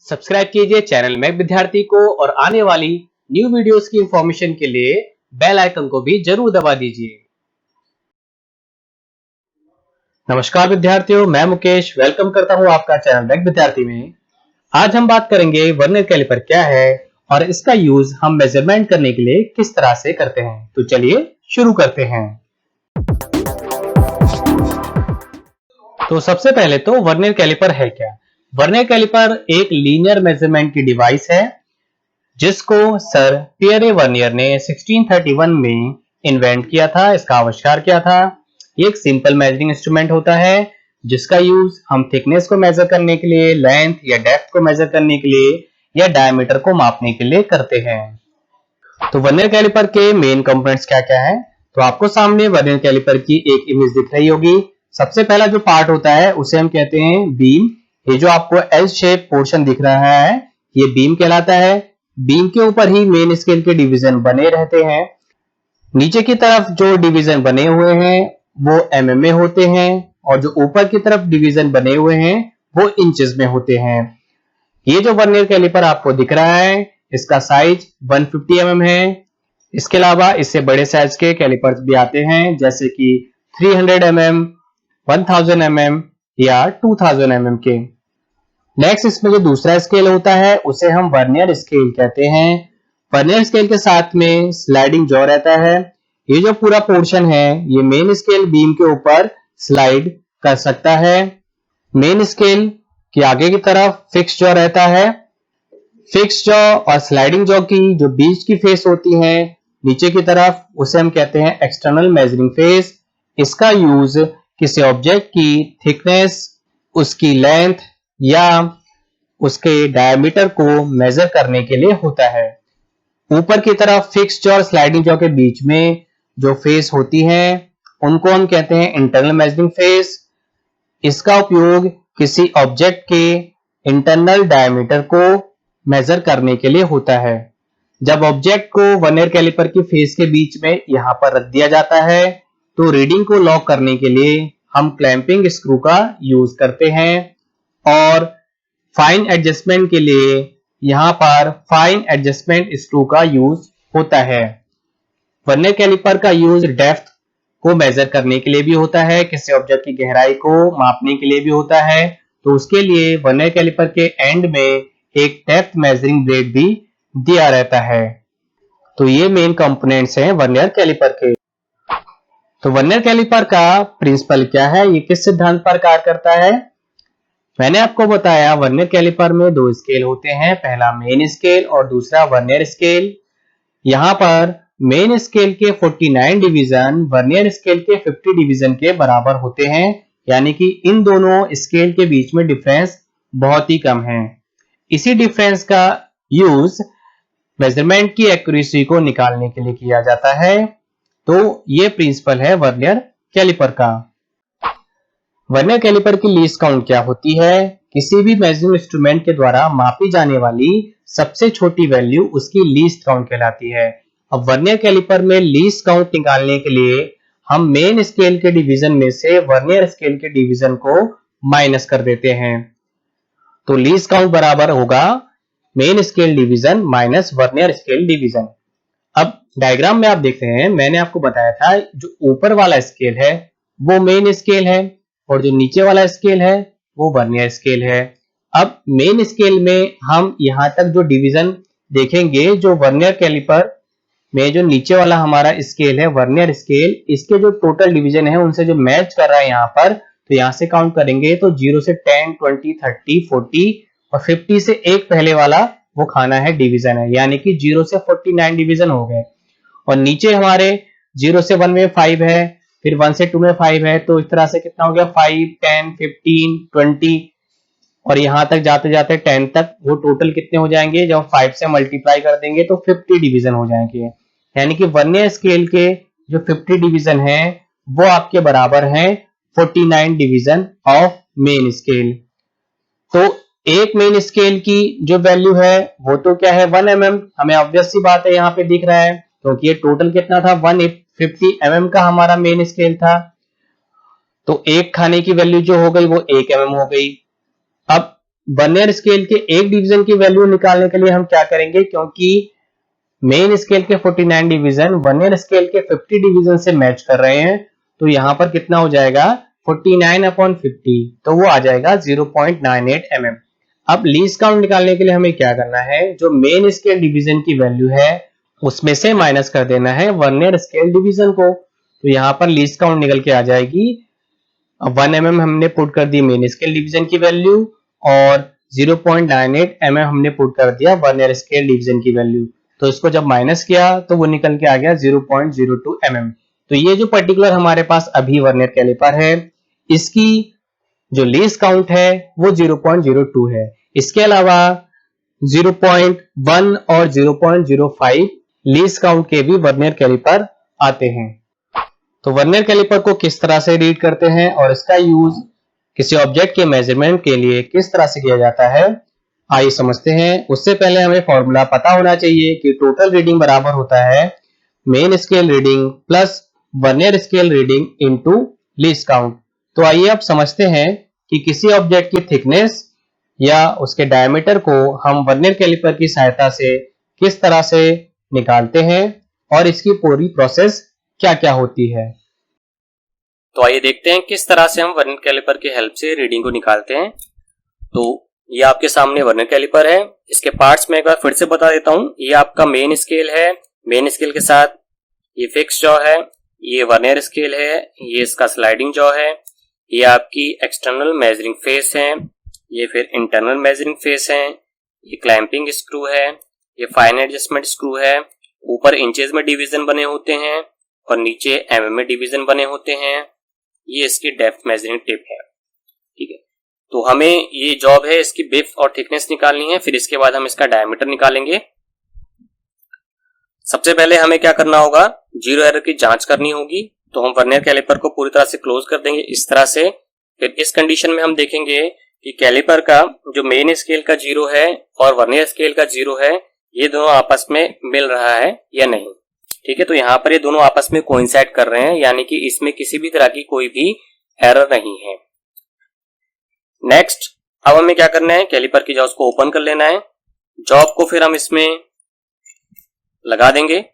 Subscribe कीजिए channel Mac विद्यार्थी को और आने वाली न्यू वीडियोस की इंफॉर्मेशन के लिए बेल आइकन को भी जरूर दबा दीजिए। नमस्कार विद्यार्थियों, मैं मुकेश वेलकम करता हूं आपका चैनल मैक विद्यार्थी में। आज हम बात करेंगे वर्नियर कैलिपर क्या है और इसका यूज हम मेजरमेंट करने के लिए किस तरह से करते हैं। तो चलिए शुरू करते हैं। तो सबसे पहले तो वर्नियर कैलिपर है क्या। वर्नियर कैलिपर एक लीनियर मेजरमेंट की डिवाइस है जिसको सर पियरे वर्नियर ने 1631 में इन्वेंट किया था, इसका आविष्कार किया था। ये एक सिंपल मेजरिंग इंस्ट्रूमेंट होता है जिसका यूज हम थिकनेस को मेजर करने के लिए, लेंथ या डेप्थ को मेजर करने के लिए या डायमीटर को मापने के लिए करते हैं। तो वर्नियर कैलिपर के मेन कंपोनेंट्स क्या क्या है। तो आपको सामने वर्नियर कैलिपर की एक इमेज दिख रही होगी। सबसे पहला जो पार्ट होता है उसे हम कहते हैं बीम। ये जो आपको एल शेप पोर्शन दिख रहा है ये बीम कहलाता है। बीम के ऊपर ही मेन स्केल के डिवीजन बने रहते हैं। नीचे की तरफ जो डिवीजन बने हुए हैं वो mm में होते हैं और जो ऊपर की तरफ डिवीजन बने हुए हैं वो इंचेस में होते हैं। ये जो वर्नियर कैलिपर आपको दिख रहा है इसका साइज 150 mm है। इसके अलावा इससे बड़े साइज के कैलिपर्स भी आते हैं जैसे कि 300 mm, 1000 mm या 2000 mm के। नेक्स्ट इसमें जो दूसरा स्केल होता है उसे हम वर्नियर स्केल कहते हैं। वर्नियर स्केल के साथ में स्लाइडिंग जॉ रहता है। ये जो पूरा पोर्शन है ये मेन स्केल बीम के ऊपर स्लाइड कर सकता है। मेन स्केल के आगे की तरफ फिक्स जॉ रहता है। फिक्स जॉ और स्लाइडिंग जॉ की जो बीच की फेस होती है नीचे की तरफ उसे हम कहते हैं एक्सटर्नल मेजरिंग फेस। इसका यूज किसी ऑब्जेक्ट की थिकनेस, उसकी लेंथ या उसके डायमीटर को मेजर करने के लिए होता है। ऊपर की तरफ फिक्स जॉ और स्लाइडिंग जॉ के बीच में जो फेस होती है उनको हम कहते हैं इंटरनल मेजरिंग फेस। इसका उपयोग किसी ऑब्जेक्ट के इंटरनल डायमीटर को मेजर करने के लिए होता है। जब ऑब्जेक्ट को वर्नियर कैलिपर की फेस के बीच में यहां पर रख दिया जाता है तो रीडिंग को लॉक करने के लिए हम क्लैंपिंग स्क्रू का यूज करते हैं और फाइन एडजस्टमेंट के लिए यहां पर फाइन एडजस्टमेंट स्क्रू का यूज होता है। वर्नियर कैलिपर का यूज डेप्थ को मेजर करने के लिए भी होता है, किसी ऑब्जेक्ट की गहराई को मापने के लिए भी होता है। तो उसके लिए वर्नियर कैलिपर के एंड में एक डेप्थ मेजरिंग ब्लेड भी दिया रहता है। तो ये मेन कंपोनेंट्स हैं वर्नियर कैलिपर के। तो वर्नियर कैलिपर का प्रिंसिपल क्या है, ये किस सिद्धांत पर कार्य करता है। मैंने आपको बताया वर्नियर कैलिपर में दो स्केल होते हैं, पहला मेन स्केल और दूसरा वर्नियर स्केल। यहां पर मेन स्केल के 49 डिवीजन वर्नियर स्केल के 50 डिवीजन के बराबर होते हैं, यानी कि इन दोनों स्केल के बीच में डिफरेंस बहुत ही कम है। इसी डिफरेंस का यूज मेजरमेंट की एक्यूरेसी को निकालने के लिए किया जाता है। तो ये प्रिंसिपल है वर्नियर कैलिपर का। वर्नियर कैलिपर की लीस्ट काउंट क्या होती है। किसी भी मेजरिंग इंस्ट्रूमेंट के द्वारा मापी जाने वाली सबसे छोटी वैल्यू उसकी लीस्ट काउंट कहलाती है। अब वर्नियर कैलिपर में लीस्ट काउंट निकालने के लिए हम मेन स्केल के डिवीजन में से वर्नियर स्केल के डिवीजन को माइनस कर देते हैं। तो लीस्ट काउंट बराबर होगा main scale division minus vernier scale division. अब डायग्राम में आप देख रहे हैं, मैंने आपको बताया था जो ऊपर वाला स्केल है वो मेन स्केल है और जो नीचे वाला स्केल है वो वर्नियर स्केल है। अब मेन स्केल में हम यहां तक जो डिवीजन देखेंगे, जो वर्नियर कैलिपर में जो नीचे वाला हमारा स्केल है वर्नियर स्केल, इसके जो टोटल डिवीजन है उनसे जो मैच कर रहा है यहाँ पर, तो यहां से काउंट करेंगे तो 0 से 10, 20, 30, 40 और 50 से एक पहले वाला वो खाना है डिवीजन है, यानी कि 0 से 49 डिवीजन हो गए। और नीचे हमारे 0 से 1 में 5 है, फिर 1 से 2 में 5 है, तो इस तरह से कितना हो गया 5, 10, 15, 20 और यहां तक जाते जाते 10 तक। वो टोटल कितने हो जाएंगे, जब 5 से मल्टीप्लाई कर देंगे तो 50 डिवीजन हो जाएंगे। यानी कि वर्नियर स्केल के जो 50 डिवीजन है वो आपके बराबर है 49 डिवीजन ऑफ मेन स्केल। तो एक मेन स्केल की जो वैल्यू है वो तो क्या है 1 mm। हमें ऑब्वियस सी बात है यहाँ पे दिख रहा है क्योंकि ये टोटल कितना था 150 mm का हमारा मेन स्केल था। तो एक खाने की वैल्यू जो हो गई वो 1 mm हो गई। अब वर्नियर स्केल के एक डिवीजन की वैल्यू निकालने के लिए हम क्या करेंगे, क्योंकि मेन स्केल के 49 डिवीजन वर्नियर स्केल के 50 डिवीजन से मैच कर रहे हैं, तो यहां पर कितना हो जाएगा 49/50, तो वो आ जाएगा 0.98 mm। अब लीस्ट काउंट निकालने के लिए हमें क्या करना है, जो मेन स्केल डिवीजन की वैल्यू है उसमें से माइनस कर देना है वर्नियर स्केल डिवीजन को, तो यहाँ पर लीस्ट काउंट निकल के आ जाएगी 1 mm हमने पुट कर दी मेन स्केल डिवीजन की वैल्यू और 0.98 mm हमने पुट कर दिया वर्नियर स्केल डिवीजन की वैल्यू, तो इसको जब माइनस किया तो वो निकल के आ गया 0.02 mm। तो ये जो पर्टिकुलर हमारे पास अभी वर्नियर कैलिपर है इसकी जो लीस्ट काउंट है वो 0.02 है। इसके अलावा 0.1 और 0.05 लीस्ट काउंट के भी वर्नियर कैलिपर आते हैं। तो वर्नियर कैलिपर को किस तरह से रीड करते हैं और इसका यूज किसी ऑब्जेक्ट के मेजरमेंट के लिए किस तरह से किया जाता है, आइए समझते हैं। उससे पहले हमें फॉर्मूला पता होना चाहिए कि टोटल रीडिंग बराबर होता है main scale reading plus vernier scale reading into least count. तो आइए अब समझते हैं कि किसी ऑब्जेक्ट की थिकनेस या उसके डायमीटर को हम वर्नियर कैलिपर की सहायता से किस तरह से निकालते हैं और इसकी पूरी प्रोसेस क्या क्या होती है। तो आइए देखते हैं किस तरह से हम वर्नियर कैलिपर की हेल्प से रीडिंग को निकालते हैं। तो ये आपके सामने वर्नियर कैलिपर है। इसके पार्ट्स में एक बार फिर से बता देता हूं। ये आपका मेन स्केल है, मेन स्केल के साथ ये फिक्स जॉ है, ये वर्नियर स्केल है, ये इसका स्लाइडिंग जॉ है, ये आपकी एक्सटर्नल मेजरिंग फेस है, ये फिर इंटरनल मेजरिंग फेस है, ये क्लैंपिंग स्क्रू है, ये फाइन एडजस्टमेंट स्क्रू है। ऊपर इंचेस में डिवीजन बने होते हैं और नीचे एमएम में डिवीजन बने होते हैं। ये इसकी डेप्थ मेजरिंग टिप है, ठीक है। तो हमें ये जॉब है इसकी विड्थ और थिकनेस निकालनी है, फिर इसके बाद हम इसका डायमीटर निकालेंगे। सबसे पहले हमें क्या करना होगा, जीरो एरर की जांच करनी होगी। तो हम वर्नियर कैलिपर को पूरी तरह से क्लोज कर देंगे इस तरह से। फिर इस कंडीशन में हम देखेंगे कि कैलिपर का जो मेन स्केल का जीरो है और वर्नियर स्केल का जीरो है ये दोनों आपस में मिल रहा है या नहीं, ठीक है। तो यहाँ पर ये दोनों आपस में कोइंसाइड कर रहे हैं, यानी कि इसमें किसी भी तरह की कोई भी एरर नहीं है। नेक्स्ट अब हमें क्या करना है, कैलिपर की जॉब को ओपन कर लेना है। जॉब को फिर हम इसमें लगा देंगे।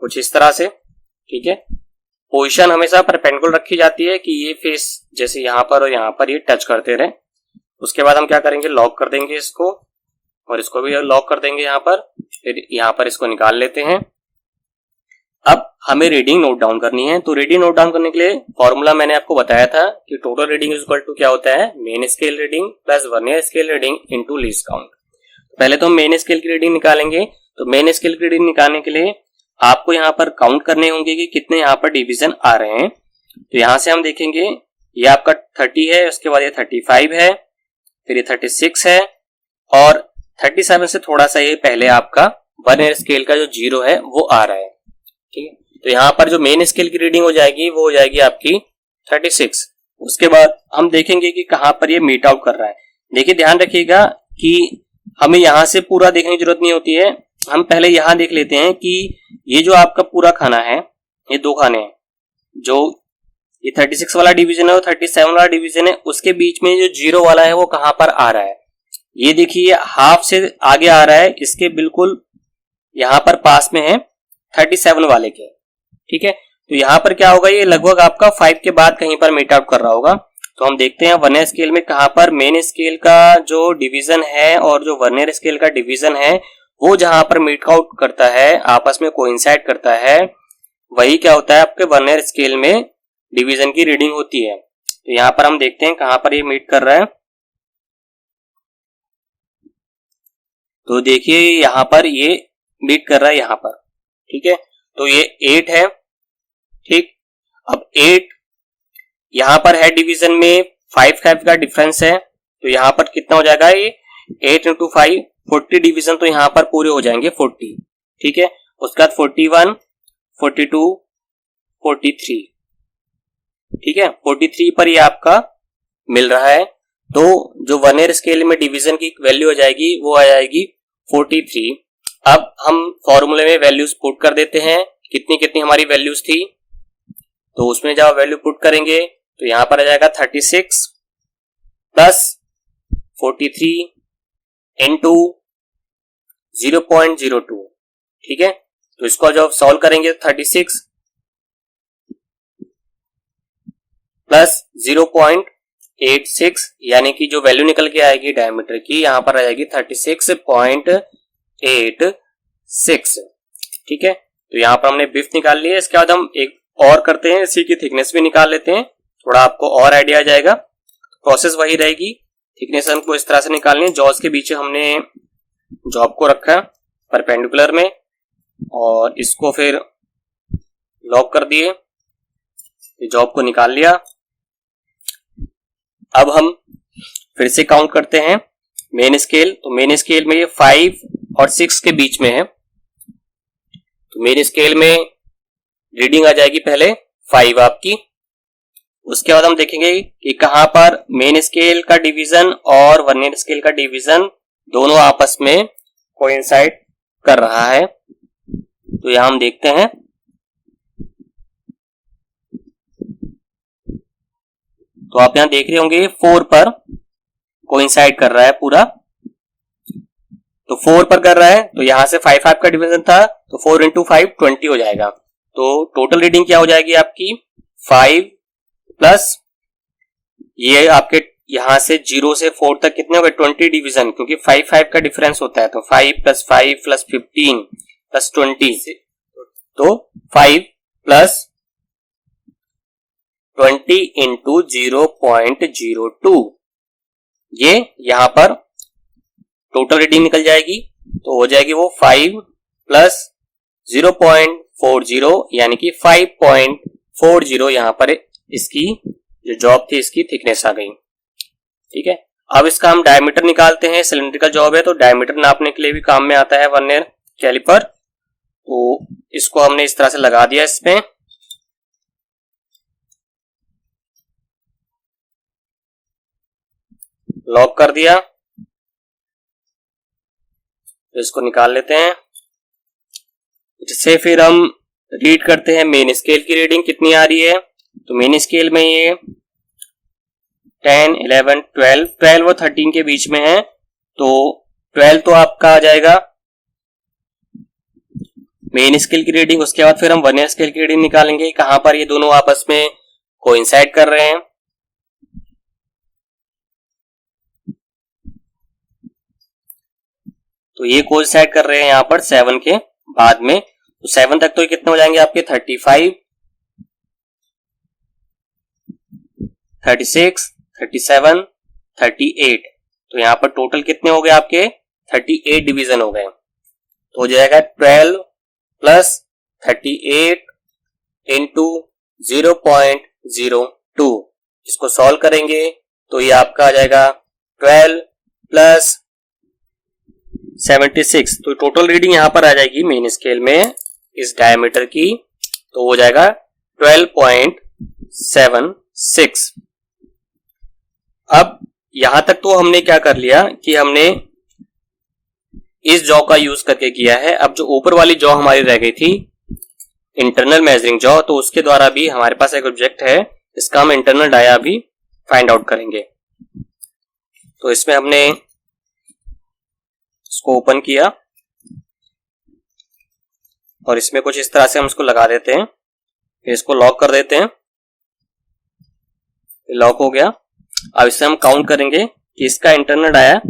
कुछ इस तरह से, ठीक है। पोजीशन हमेशा परपेंडिकुलर रखी जाती है कि ये फेस जैसे यहां पर और यहां पर ये टच करते रहे। उसके बाद हम क्या करेंगे, लॉक कर देंगे इसको और इसको भी लॉक कर देंगे यहां पर। फिर यहां पर इसको निकाल लेते हैं। अब हमें रीडिंग नोट डाउन करनी है। तो रीडिंग नोट डाउन करने के लिए फॉर्मूला मैंने आपको बताया था कि total reading is equal to क्या होता है, main scale reading plus vernier scale reading into least count. पहले तो हम मेन स्केल की रीडिंग निकालेंगे। तो मेन स्केल की रीडिंग निकालने के लिए आपको यहाँ पर काउंट करने होंगे कि कितने यहाँ पर डिवीजन आ रहे हैं। तो यहां से हम देखेंगे ये आपका 30 है, उसके बाद ये 35 है, फिर ये 36 है और 37 से थोड़ा सा ये पहले आपका वर्नियर स्केल का जो जीरो है वो आ रहा है, ठीक है। तो यहाँ पर जो मेन स्केल की रीडिंग हो जाएगी वो हो जाएगी आपकी 36। उसके बाद हम देखेंगे कि कहां पर ये मीट आउट कर रहा है। देखिए ध्यान रखिएगा कि हमें यहां से पूरा देखने की जरूरत नहीं होती है। हम पहले यहां देख लेते हैं कि ये जो आपका पूरा खाना है, ये दो खाने हैं, जो ये 36 वाला डिवीजन है और 37 वाला डिवीजन है, उसके बीच में जो जीरो वाला है वो कहां पर आ रहा है। ये देखिए हाफ से आगे आ रहा है, इसके बिल्कुल यहां पर पास में है 37 वाले के, ठीक है। तो यहां पर क्या होगा, ये लगभग आपका 5 के बाद कहीं पर मीट आउट कर रहा होगा। तो हम देखते हैं वर्नियर स्केल में कहां पर मेन स्केल का जो डिवीजन है और जो वर्नियर स्केल का डिवीजन है वो जहां पर मीट आउट करता है, आपस में कोइंसाइड करता है, वही क्या होता है आपके वर्नियर स्केल में डिवीजन की रीडिंग होती है। तो यहां पर हम देखते हैं कहां पर ये मीट कर रहा है। तो देखिए यहां पर ये मीट कर रहा है यहां पर, ठीक है। तो ये 8 है, ठीक। अब 8 यहां पर है डिवीजन में 5 का डिफरेंस है, तो यहां पर कितना हो जाएगा, ये 8 इंटू 5 40 डिवीजन तो यहां पर पूरे हो जाएंगे 40, ठीक है। उसके बाद 41, 42, 43, ठीक है। 43 पर ये आपका मिल रहा है। तो जो वर्नियर स्केल में डिवीजन की वैल्यू हो जाएगी वो आ जाएगी 43। अब हम फॉर्मूले में वैल्यूज पुट कर देते हैं, कितनी कितनी हमारी वैल्यूज थी। तो उसमें जब वैल्यू पुट करेंगे तो यहां पर आ जाएगा 36 प्लस 43 इंटू 0.02। ठीक है, तो इसको जब सॉल्व करेंगे 36 प्लस 0.86 यानी कि जो वैल्यू निकल के आएगी डायमीटर की यहां पर आ जाएगी 36.86। ठीक है, तो यहां पर हमने बिफ निकाल लिया। इसके बाद हम एक और करते हैं, इसी की थिकनेस भी निकाल लेते हैं, थोड़ा आपको और आइडिया आ जाएगा। प्रोसेस वही रहेगी, थिकनेस हमको इस तरह से निकालनी है। जॉज के बीच हमने जॉब को रखा परपेंडिकुलर में और इसको फिर लॉक कर दिए, जॉब को निकाल लिया। अब हम फिर से काउंट करते हैं मेन स्केल। तो मेन स्केल में ये 5 और 6 के बीच में है, तो मेन स्केल में रीडिंग आ जाएगी पहले 5 आपकी। उसके बाद हम देखेंगे कि कहां पर मेन स्केल का डिवीजन और वर्नियर स्केल का डिवीजन दोनों आपस में कोइंसाइड कर रहा है। तो यहां हम देखते हैं, तो आप यहां देख रहे होंगे 4 पर कोइंसाइड कर रहा है पूरा। तो 4 पर कर रहा है, तो यहां से 5 का डिवीजन था, तो 4 इंटू 5 20 हो जाएगा। तो टोटल रीडिंग क्या हो जाएगी आपकी 5 प्लस ये आपके यहां से 0 से 4 तक कितने हो गए 20 डिवीजन, क्योंकि 5 का डिफरेंस होता है। तो 5 प्लस 5 प्लस 15 प्लस 20, तो 5 प्लस 20 इंटू 0.02, ये यहां पर टोटल रीडिंग निकल जाएगी। तो हो जाएगी वो 5 प्लस 0.40 यानी कि 5.40 यहां पर इसकी जो जॉब थी इसकी थिकनेस आ गई। ठीक है, अब इसका हम डायमीटर निकालते हैं। सिलिंड्रिकल जॉब है तो डायमीटर नापने के लिए भी काम में आता है वर्नियर कैलिपर। तो इसको हमने इस तरह से लगा दिया, इसमें लॉक कर दिया। तो इसको निकाल लेते हैं, जिससे फिर हम रीड करते हैं मेन स्केल की रीडिंग कितनी आ रही है। तो मेन स्केल में ये 10, 11, 12 और 13 के बीच में है। तो 12 तो आपका आ जाएगा मेन स्केल की रीडिंग। उसके बाद फिर हम वर्नियर स्केल की रीडिंग निकालेंगे, कहां पर ये दोनों आपस में कोइंसाइड कर रहे हैं। तो ये कोइंसाइड कर रहे हैं यहां पर 7 के बाद में। तो 7 तक तो ये कितने हो जाएंगे आपके 35, 36, 37, 38। तो यहां पर टोटल कितने हो गए आपके 38 डिवीजन हो गए। तो हो जाएगा 12 प्लस 38 इंटू 0.02। इसको सॉल्व करेंगे तो ये आपका आ जाएगा 12 प्लस 76। तो टोटल रीडिंग यहां पर आ जाएगी मेन स्केल में इस डायमीटर की, तो हो जाएगा 12.76। अब यहां तक तो हमने क्या कर लिया कि हमने इस जॉ का यूज करके किया है। अब जो ऊपर वाली जॉ हमारी रह गई थी इंटरनल मेजरिंग जॉ, तो उसके द्वारा भी हमारे पास एक ऑब्जेक्ट है, इसका हम इंटरनल डाया भी फाइंड आउट करेंगे। तो इसमें हमने इसको ओपन किया और इसमें कुछ इस तरह से हम इसको लगा देते हैं, फिर इसको लॉक कर देते हैं। लॉक हो गया। अब इससे हम काउंट करेंगे कि इसका इंटरनल डाया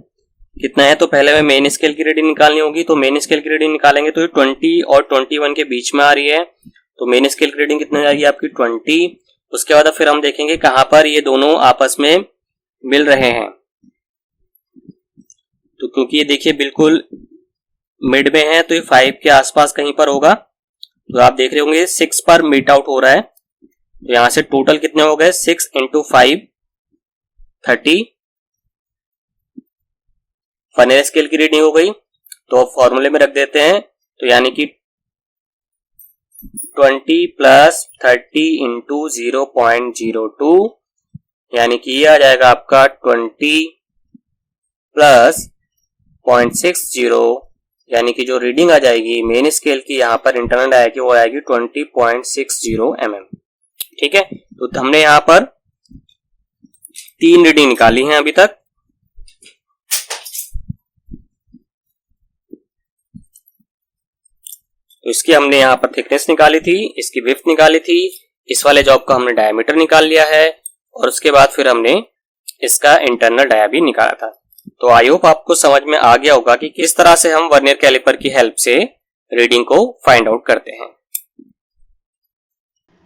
कितना है। तो पहले हमें मेन स्केल की रीडिंग निकालनी होगी। तो मेन स्केल की रीडिंग निकालेंगे तो ये 20 और 21 के बीच में आ रही है। तो मेन स्केल की रीडिंग कितनी जाएगी आपकी 20। उसके बाद फिर हम देखेंगे कहां पर ये दोनों आपस में मिल रहे हैं। तो क्योंकि ये देखिए बिल्कुल मिड में है, तो ये 5 के आसपास कहीं पर होगा। तो आप देख रहे होंगे 6 पर मीट आउट हो रहा है। तो यहां से टोटल कितने हो गए 6 इंटू 5 30 वर्नियर स्केल की रीडिंग हो गई। तो अब फॉर्मूले में रख देते हैं। तो यानी कि 20 प्लस 30 इंटू 0.02 यानी कि ये आ जाएगा आपका 20 प्लस 0.60 यानी कि जो रीडिंग आ जाएगी मेन स्केल की यहाँ पर इंटरनल आएगी वो आएगी 20.60 mm। ठीक है, तो हमने यहाँ पर 3 रीडिंग निकाली हैं अभी तक। तो इसकी हमने यहाँ पर थिकनेस निकाली थी, इसकी विड्थ निकाली थी, इस वाले जॉब का हमने डायमीटर निकाल लिया है, और उसके बाद फिर हमने इसका इंटरनल डाया भी निकाला था। तो आई होप आपको समझ में आ गया होगा कि किस तरह से हम वर्नियर कैलिपर की हेल्प से रीडिंग को फाइंड आउट करते हैं।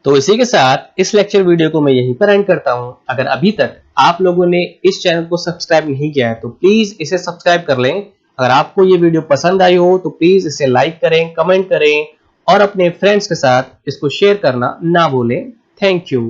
तो इसी के साथ इस लेक्चर वीडियो को मैं यहीं पर एंड करता हूं। अगर अभी तक आप लोगों ने इस चैनल को सब्सक्राइब नहीं किया है तो प्लीज इसे सब्सक्राइब कर लें। अगर आपको ये वीडियो पसंद आई हो तो प्लीज इसे लाइक करें, कमेंट करें और अपने फ्रेंड्स के साथ इसको शेयर करना ना भूलें। Thank you.